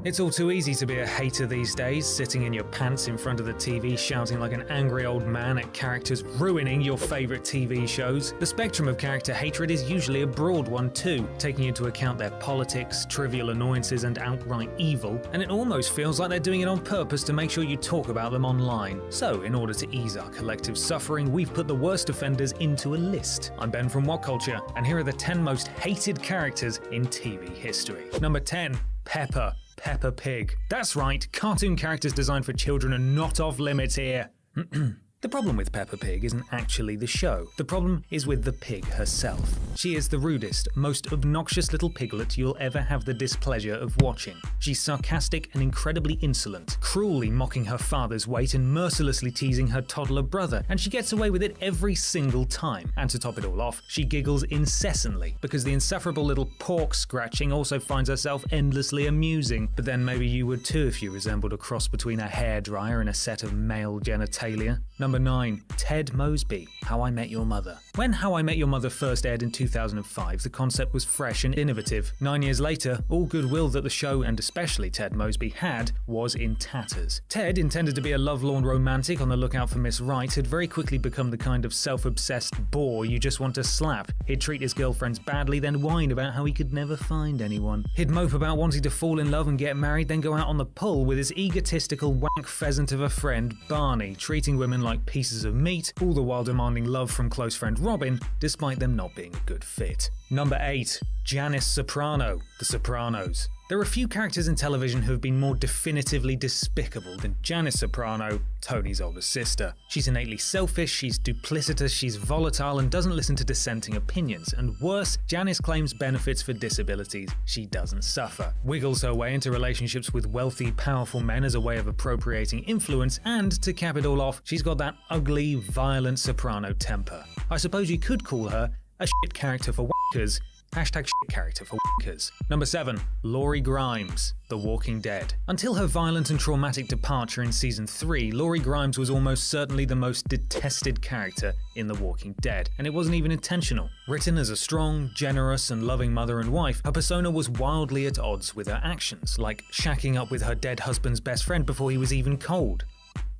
It's all too easy to be a hater these days, sitting in your pants in front of the TV shouting like an angry old man at characters ruining your favourite TV shows. The spectrum of character hatred is usually a broad one too, taking into account their politics, trivial annoyances and outright evil, and it almost feels like they're doing it on purpose to make sure you talk about them online. So, in order to ease our collective suffering, we've put the worst offenders into a list. I'm Ben from What Culture, and here are the 10 most hated characters in TV history. Number 10. Peppa Pig. That's right, cartoon characters designed for children are not off limits here. The problem with Peppa Pig isn't actually the show. The problem is with the pig herself. She is the rudest, most obnoxious little piglet you'll ever have the displeasure of watching. She's sarcastic and incredibly insolent, cruelly mocking her father's weight and mercilessly teasing her toddler brother, and she gets away with it every single time. And to top it all off, she giggles incessantly, because the insufferable little pork scratching also finds herself endlessly amusing. But then maybe you would too if you resembled a cross between a hairdryer and a set of male genitalia. Number 9. Ted Mosby, How I Met Your Mother. When How I Met Your Mother first aired in 2005, the concept was fresh and innovative. 9 years later, all goodwill that the show, and especially Ted Mosby, had was in tatters. Ted, intended to be a lovelorn romantic on the lookout for Miss Right, had very quickly become the kind of self-obsessed bore you just want to slap. He'd treat his girlfriends badly, then whine about how he could never find anyone. He'd mope about wanting to fall in love and get married, then go out on the pull with his egotistical wank pheasant of a friend, Barney, treating women like pieces of meat, all the while demanding love from close friend Robin, despite them not being a good fit. Number 8. Janice Soprano, The Sopranos. There are few characters in television who have been more definitively despicable than Janice Soprano, Tony's older sister. She's innately selfish, she's duplicitous, she's volatile and doesn't listen to dissenting opinions. And worse, Janice claims benefits for disabilities she doesn't suffer, wiggles her way into relationships with wealthy, powerful men as a way of appropriating influence, and to cap it all off, she's got that ugly, violent soprano temper. I suppose you could call her a shit character for wankers. Hashtag shit character for wankers. Number 7. Laurie Grimes, The Walking Dead. Until her violent and traumatic departure in Season 3, Laurie Grimes was almost certainly the most detested character in The Walking Dead, and it wasn't even intentional. Written as a strong, generous, and loving mother and wife, her persona was wildly at odds with her actions, like shacking up with her dead husband's best friend before he was even cold.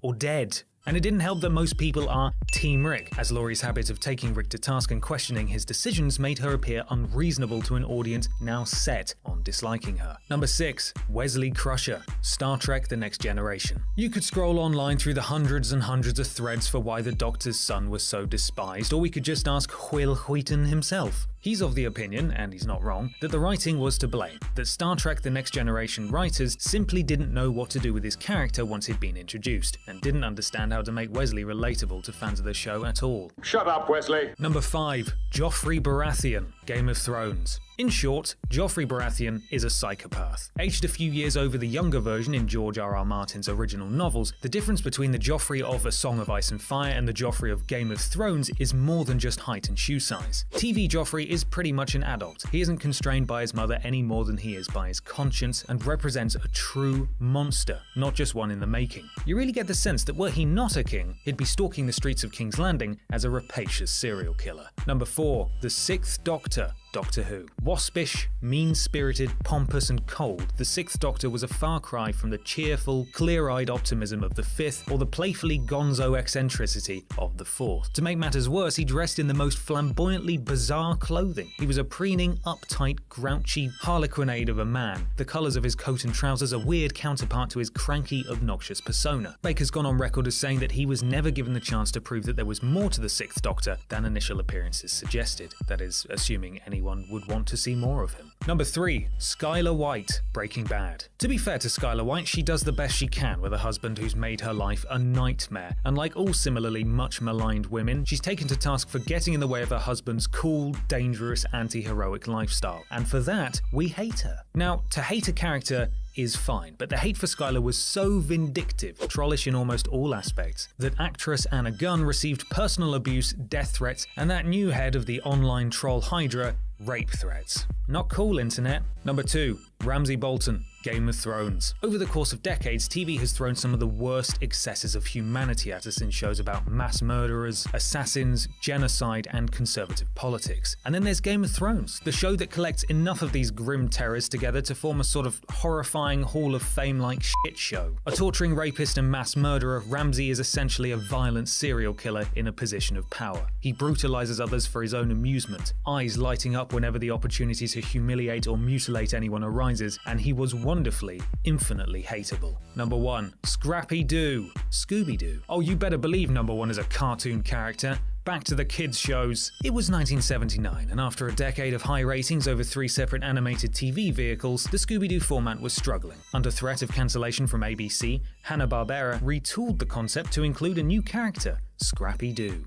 Or dead. And it didn't help that most people are Team Rick, as Laurie's habit of taking Rick to task and questioning his decisions made her appear unreasonable to an audience now set on disliking her. Number 6. Wesley Crusher, Star Trek The Next Generation. You could scroll online through the hundreds and hundreds of threads for why the Doctor's son was so despised, or we could just ask Will Wheaton himself. He's of the opinion, and he's not wrong, that the writing was to blame, that Star Trek The Next Generation writers simply didn't know what to do with his character once he'd been introduced, and didn't understand how to make Wesley relatable to fans of the show at all. Shut up, Wesley! Number 5. Joffrey Baratheon, Game of Thrones. In short, Joffrey Baratheon is a psychopath. Aged a few years over the younger version in George R.R. Martin's original novels, the difference between the Joffrey of A Song of Ice and Fire and the Joffrey of Game of Thrones is more than just height and shoe size. TV Joffrey is pretty much an adult. He isn't constrained by his mother any more than he is by his conscience, and represents a true monster, not just one in the making. You really get the sense that were he not a king, he'd be stalking the streets of King's Landing as a rapacious serial killer. Number 4. The Sixth Doctor, Doctor Who. Waspish, mean-spirited, pompous and cold, the Sixth Doctor was a far cry from the cheerful, clear-eyed optimism of the Fifth or the playfully gonzo eccentricity of the Fourth. To make matters worse, he dressed in the most flamboyantly bizarre clothing. He was a preening, uptight, grouchy harlequinade of a man. The colours of his coat and trousers a weird counterpart to his cranky, obnoxious persona. Baker's gone on record as saying that he was never given the chance to prove that there was more to the Sixth Doctor than initial appearances suggested. That is, assuming anyone would want to see more of him. Number 3. Skylar White, Breaking Bad. To be fair to Skylar White, she does the best she can with a husband who's made her life a nightmare, and like all similarly much maligned women, she's taken to task for getting in the way of her husband's cool, dangerous, anti-heroic lifestyle, and for that, we hate her. Now, to hate a character is fine, but the hate for Skylar was so vindictive, trollish in almost all aspects, that actress Anna Gunn received personal abuse, death threats, and that new head of the online troll Hydra rape threats. Not cool, internet. Number 2. Ramsay Bolton, Game of Thrones. Over the course of decades, TV has thrown some of the worst excesses of humanity at us in shows about mass murderers, assassins, genocide, and conservative politics. And then there's Game of Thrones, the show that collects enough of these grim terrors together to form a sort of horrifying Hall of Fame-like shit show. A torturing rapist and mass murderer, Ramsay is essentially a violent serial killer in a position of power. He brutalizes others for his own amusement, eyes lighting up whenever the opportunity to humiliate or mutilate anyone arises, and he was wonderfully, infinitely hateable. Number 1. Scrappy-Doo, Scooby-Doo. Oh, you better believe number 1 is a cartoon character. Back to the kids' shows. It was 1979, and after a decade of high ratings over 3 separate animated TV vehicles, the Scooby-Doo format was struggling. Under threat of cancellation from ABC, Hanna-Barbera retooled the concept to include a new character, Scrappy-Doo.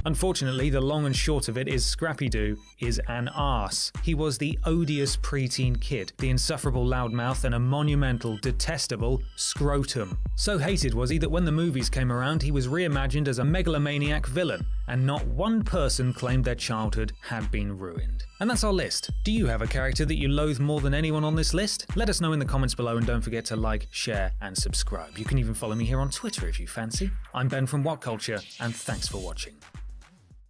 Unfortunately, the long and short of it is Scrappy-Doo is an arse. He was the odious preteen kid, the insufferable loudmouth, and a monumental, detestable scrotum. So hated was he that when the movies came around, he was reimagined as a megalomaniac villain, and not one person claimed their childhood had been ruined. And that's our list. Do you have a character that you loathe more than anyone on this list? Let us know in the comments below, and don't forget to like, share, and subscribe. You can even follow me here on Twitter if you fancy. I'm Ben from What Culture, and thanks for watching.